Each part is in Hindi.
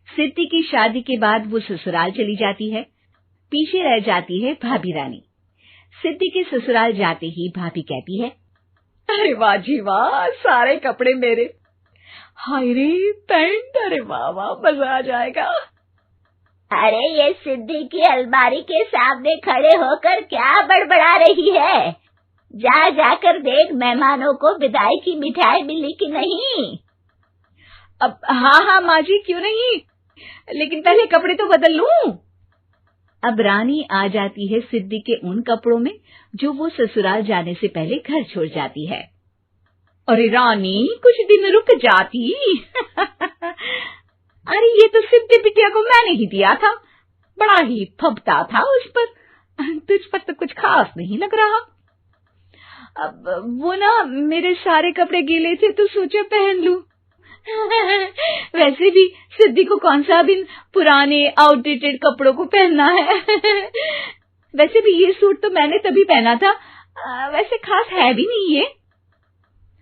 सिद्धि की शादी के बाद वो ससुराल चली जाती है। पीछे रह जाती है भाभी रानी। सिद्धि के ससुराल जाते ही भाभी कहती है, अरे वाह जी वाह, सारे कपड़े मेरे। हाय रे पैंट, अरे वाह वाह, मजा आ जाएगा। अरे ये सिद्धि की अलमारी के सामने खड़े होकर क्या बड़बड़ा रही है? जा जाकर देख मेहमानों को विदाई की मिठाई मिली कि नहीं। अब हाँ माँ जी, क्यों नहीं, लेकिन पहले कपड़े तो बदल लूं। अब रानी आ जाती है सिद्धि के उन कपड़ों में जो वो ससुराल जाने से पहले घर छोड़ जाती है। अरे रानी, कुछ दिन रुक जाती। अरे ये तो सिद्धि बिटिया को मैंने ही दिया था, बड़ा ही फबता था उस पर, तुझ पर तो कुछ खास नहीं लग रहा। अब वो ना मेरे सारे कपड़े गीले थे तो सोचा पहन लूं। वैसे भी सिद्धि को कौन सा दिन पुराने आउटडेटेड कपड़ों को पहनना है। वैसे भी ये सूट तो मैंने तभी पहना था, वैसे खास है भी नहीं ये।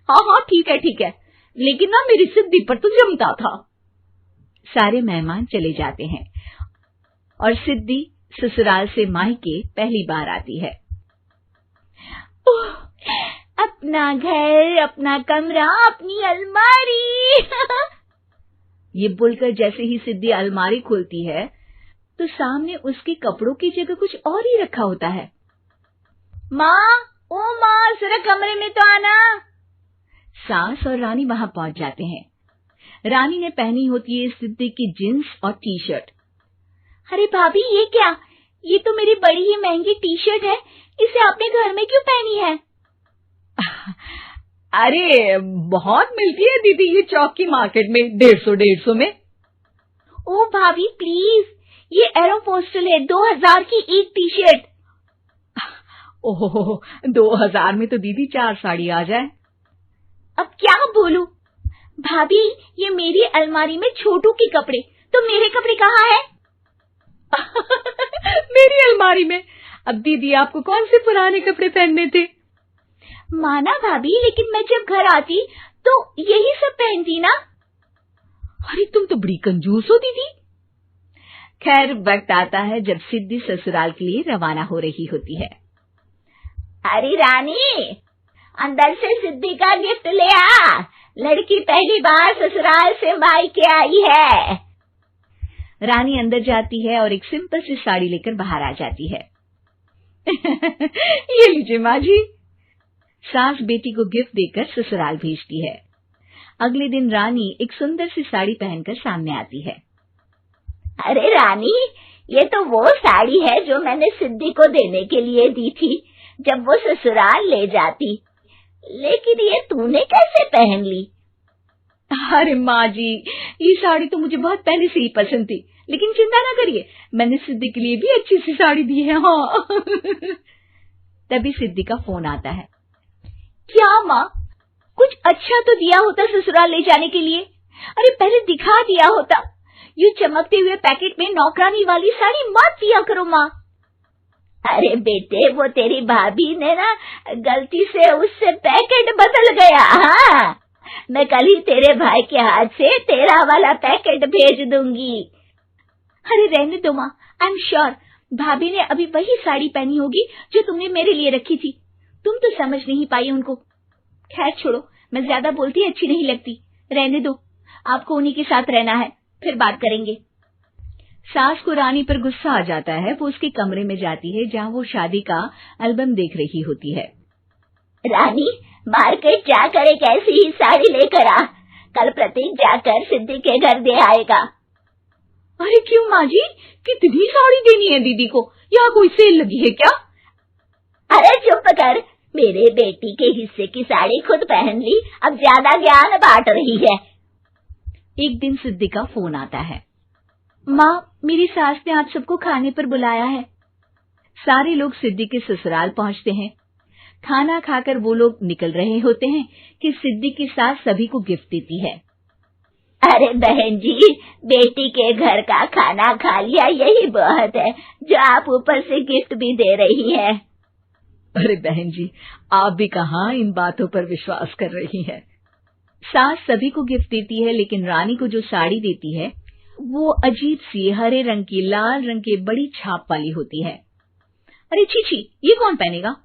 हाँ ठीक है, लेकिन ना मेरी सिद्धि पर तो जमता था। सारे मेहमान चले जाते हैं और सिद्धि ससुराल से मायके पहली बार आती है। अपना घर, अपना कमरा, अपनी अलमारी। ये बोलकर जैसे ही सिद्धि अलमारी खोलती है तो सामने उसके कपड़ों की जगह कुछ और ही रखा होता है। माँ, ओ माँ, जरा कमरे में तो आना। सास और रानी वहां पहुंच जाते हैं। रानी ने पहनी होती है सिद्धि की जींस और टी शर्ट। अरे भाभी, ये क्या? ये तो मेरी बड़ी ही महंगी टी शर्ट है, इसे आपने घर में क्यों पहनी है? अरे बहुत मिलती है दीदी ये चौक की मार्केट में, 150 में। ओ भाभी प्लीज, ये एरोपोस्टल है, 2000 की एक टी शर्ट। ओहो, 2000 में तो दीदी 4 साड़ी आ जाए। अब क्या बोलूं? भाभी, ये मेरी अलमारी में छोटू के कपड़े, तो मेरे कपड़े कहाँ हैं? मेरी अलमारी में? अब दीदी आपको कौन से पुराने कपड़े पहनने थे? माना भाभी, लेकिन मैं जब घर आती तो यही सब पहनती ना। अरे तुम तो बड़ी कंजूस हो दीदी। खैर, वक्त आता है जब सिद्धि ससुराल के लिए रवाना हो रही होती है। अरे रानी, अंदर से सिद्धि का गिफ्ट ले आ, लड़की पहली बार ससुराल से मायके आई है। रानी अंदर जाती है और एक सिंपल सी साड़ी लेकर बाहर आ जाती है। ये लीजिए माँ जी। सास बेटी को गिफ्ट देकर ससुराल भेजती है। अगले दिन रानी एक सुंदर सी साड़ी पहनकर सामने आती है। अरे रानी, ये तो वो साड़ी है जो मैंने सिद्धि को देने के लिए दी थी जब वो ससुराल ले जाती, लेकिन ये तूने कैसे पहन ली? अरे माँ जी, ये साड़ी तो मुझे बहुत पहले से ही पसंद थी, लेकिन चिंता ना करिए, मैंने सिद्धि के लिए भी अच्छी सी साड़ी दी है। हाँ। तभी सिद्धि का फोन आता है। क्या माँ, कुछ अच्छा तो दिया होता ससुराल ले जाने के लिए। अरे पहले दिखा दिया होता। ये चमकते हुए पैकेट में नौकरानी वाली साड़ी मत दिया करो माँ। अरे बेटे, वो तेरी भाभी ने ना गलती से उससे पैकेट बदल गया। हाँ, मैं कल ही तेरे भाई के हाथ से तेरा वाला पैकेट भेज दूंगी। अरे रहने दो माँ, आई एम श्योर भाभी ने अभी वही साड़ी पहनी होगी जो तुमने मेरे लिए रखी थी। तुम तो समझ नहीं पाई उनको। खैर छोड़ो, मैं ज्यादा बोलती अच्छी नहीं लगती, रहने दो, आपको उन्हीं के साथ रहना है, फिर बात करेंगे। सास को रानी पर गुस्सा आ जाता है। वो उसके कमरे में जाती है जहाँ वो शादी का एल्बम देख रही होती है। रानी, मार्केट जाकर एक ऐसी ही साड़ी लेकर आ, कल प्रतीक जाकर सिद्धि के घर दे आएगा। अरे क्यों माँ जी, कितनी साड़ी देनी है दीदी को? यहाँ कोई सेल लगी है क्या? अरे चुप कर, मेरे बेटी के हिस्से की साड़ी खुद पहन ली, अब ज्यादा ज्ञान बांट रही है। एक दिन सिद्धि का फोन आता है। माँ, मेरी सास ने आप सबको खाने पर बुलाया है। सारे लोग सिद्धि के ससुराल पहुँचते हैं। खाना खाकर वो लोग निकल रहे होते हैं कि सिद्धि की सास सभी को गिफ्ट देती है। अरे बहन जी, बेटी के घर का खाना खा लिया, यही बहुत है जो आप ऊपर से गिफ्ट भी दे रही है। अरे बहन जी, आप भी कहाँ इन बातों पर विश्वास कर रही हैं। सास सभी को गिफ्ट देती है, लेकिन रानी को जो साड़ी देती है वो अजीब सी हरे रंग की लाल रंग के बड़ी छाप वाली होती है। अरे छी छी, ये कौन पहनेगा?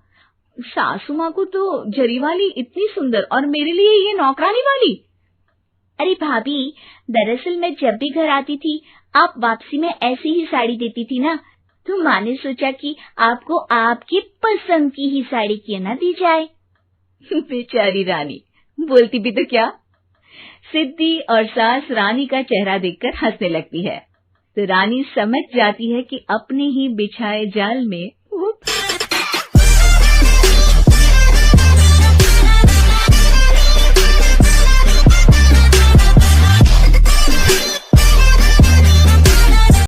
सासू माँ को तो जरी वाली इतनी सुंदर और मेरे लिए ये नौकरानी वाली। अरे भाभी, दरअसल मैं जब भी घर आती थी आप वापसी में ऐसी ही साड़ी देती थी ना, तो माँ ने सोचा कि आपको आपकी पसंद की ही साड़ी क्यों ना दी जाए। बेचारी रानी, बोलती भी तो क्या। सिद्धि और सास रानी का चेहरा देखकर हंसने लगती है, तो रानी समझ जाती है कि अपने ही बिछाए जाल में